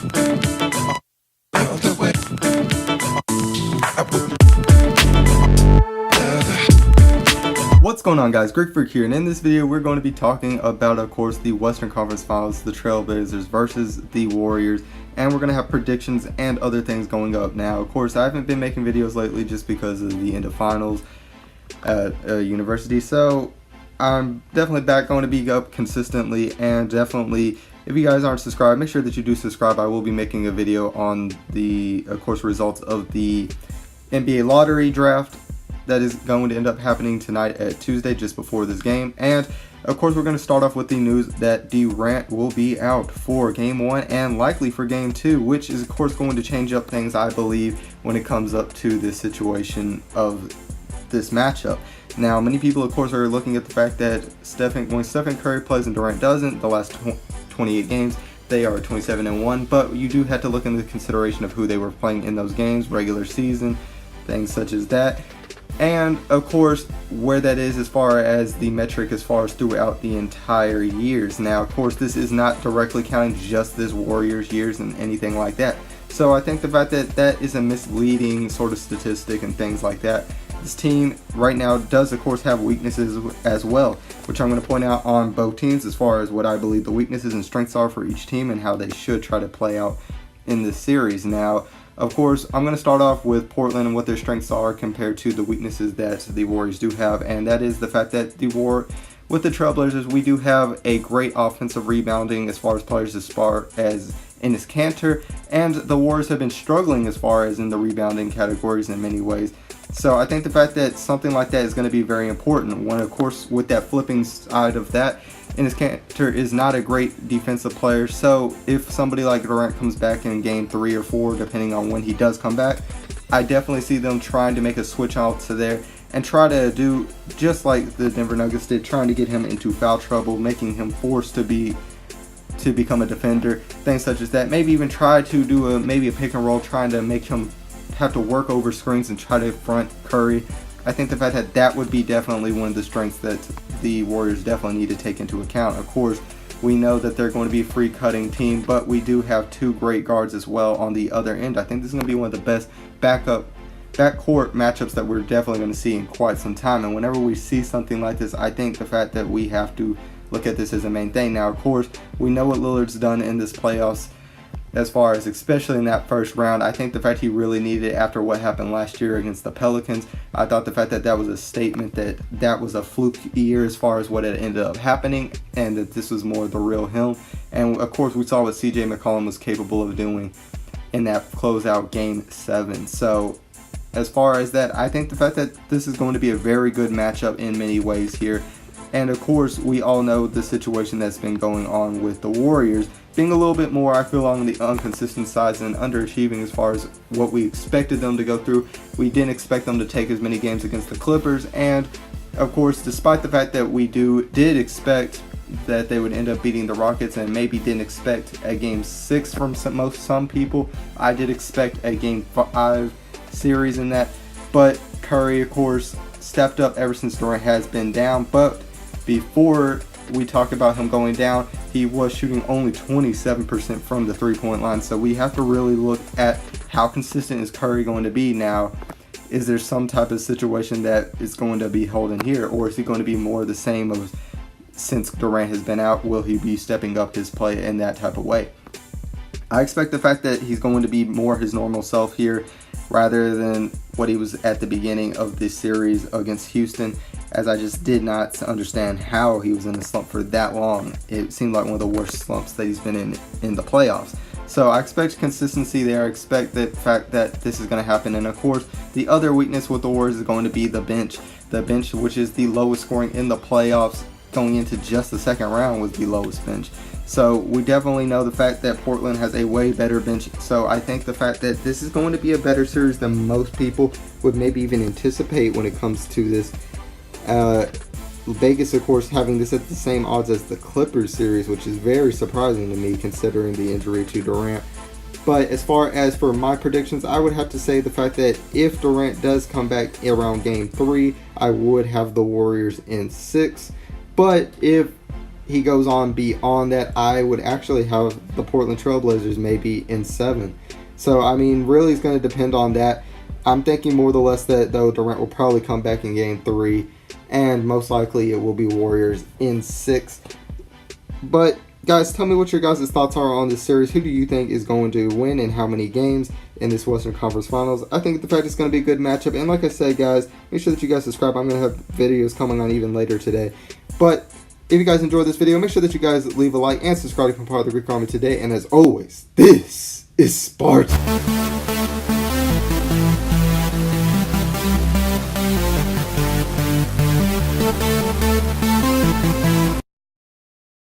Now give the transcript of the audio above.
What's going on, guys? Greek Freak here, and in this video we're going to be talking about, of course, the Western Conference Finals, the Trailblazers versus the Warriors, and we're going to have predictions and other things going up. Now, of course, I haven't been making videos lately just because of the end of finals at university, so I'm definitely going to be up consistently, and definitely, if you guys aren't subscribed, make sure that you do subscribe. I will be making a video on the, of course, results of the NBA lottery draft that is going to end up happening tonight at Tuesday, just before this game. And of course, we're going to start off with the news that Durant will be out for game 1 and likely for game 2, which is of course going to change up things, I believe, when it comes up to this situation of this matchup. Now, many people of course are looking at the fact that when Stephen Curry plays and Durant doesn't, the last 28 games, they are 27-1, but you do have to look into consideration of who they were playing in those games, regular season, things such as that. And of course, where that is as far as the metric as far as throughout the entire years. Now, of course, this is not directly counting just this Warriors years and anything like that. So I think the fact that that is a misleading sort of statistic and things like that. This team right now does of course have weaknesses as well, which I'm going to point out on both teams as far as what I believe the weaknesses and strengths are for each team and how they should try to play out in this series. Now, of course, I'm going to start off with Portland and what their strengths are compared to the weaknesses that the Warriors do have, and that is the fact that with the Trailblazers, we do have a great offensive rebounding as far as players as far as Enes Kanter, and the Warriors have been struggling as far as in the rebounding categories in many ways. So I think the fact that something like that is going to be very important. One, of course, with that flipping side of that, Enes Kanter is not a great defensive player, so if somebody like Durant comes back in game 3 or 4, depending on when he does come back, I definitely see them trying to make a switch out to there and try to do just like the Denver Nuggets did, trying to get him into foul trouble, making him forced to become a defender, things such as that. Maybe even try to do maybe a pick and roll, trying to make him have to work over screens and try to front Curry. I think the fact that that would be definitely one of the strengths that the Warriors definitely need to take into account. Of course, we know that they're going to be a free cutting team, but we do have two great guards as well on the other end. I think this is going to be one of the best backcourt matchups that we're definitely going to see in quite some time. And whenever we see something like this, I think the fact that we have to look at this as a main thing. Now, of course, we know what Lillard's done in this playoffs, as far as especially in that first round. I think the fact he really needed it after what happened last year against the Pelicans. I thought the fact that that was a statement that that was a fluke year as far as what had ended up happening, and that this was more the real him. And of course, we saw what CJ Mccollum was capable of doing in that closeout game 7. So as far as that, I think the fact that this is going to be a very good matchup in many ways here. And of course, we all know the situation that's been going on with the Warriors being a little bit more, I feel, on the inconsistent side and underachieving as far as what we expected them to go through. We didn't expect them to take as many games against the Clippers, and of course, despite the fact that we did expect that they would end up beating the Rockets, and maybe didn't expect a game 6 from some people, I did expect a game 5 series in that. But Curry, of course, stepped up ever since Durant has been down. But before we talk about him going down, he was shooting only 27% from the 3-point line. So we have to really look at how consistent is Curry going to be now. Is there some type of situation that is going to be holding here, or is he going to be more the same of since Durant has been out? Will he be stepping up his play in that type of way? I expect the fact that he's going to be more his normal self here rather than what he was at the beginning of this series against Houston, as I just did not understand how he was in a slump for that long. It seemed like one of the worst slumps that he's been in the playoffs. So I expect consistency there. I expect the fact that this is going to happen. And of course, the other weakness with the Warriors is going to be the bench. The bench, which is the lowest scoring in the playoffs, going into just the second round, was the lowest bench. So we definitely know the fact that Portland has a way better bench. So I think the fact that this is going to be a better series than most people would maybe even anticipate when it comes to this. Vegas, of course, having this at the same odds as the Clippers series, which is very surprising to me considering the injury to Durant. But as far as for my predictions, I would have to say the fact that if Durant does come back around game 3, I would have the Warriors in 6. But if he goes on beyond that, I would actually have the Portland Trailblazers maybe in 7. So, I mean, really it's going to depend on that. I'm thinking more or less that, though, Durant will probably come back in Game 3, and most likely it will be Warriors in 6. But, guys, tell me what your guys' thoughts are on this series. Who do you think is going to win and how many games in this Western Conference Finals? I think the fact it's going to be a good matchup. And like I said, guys, make sure that you guys subscribe. I'm going to have videos coming on even later today. But if you guys enjoyed this video, make sure that you guys leave a like and subscribe to become part of the Greek Army today. And as always, this is Sparta.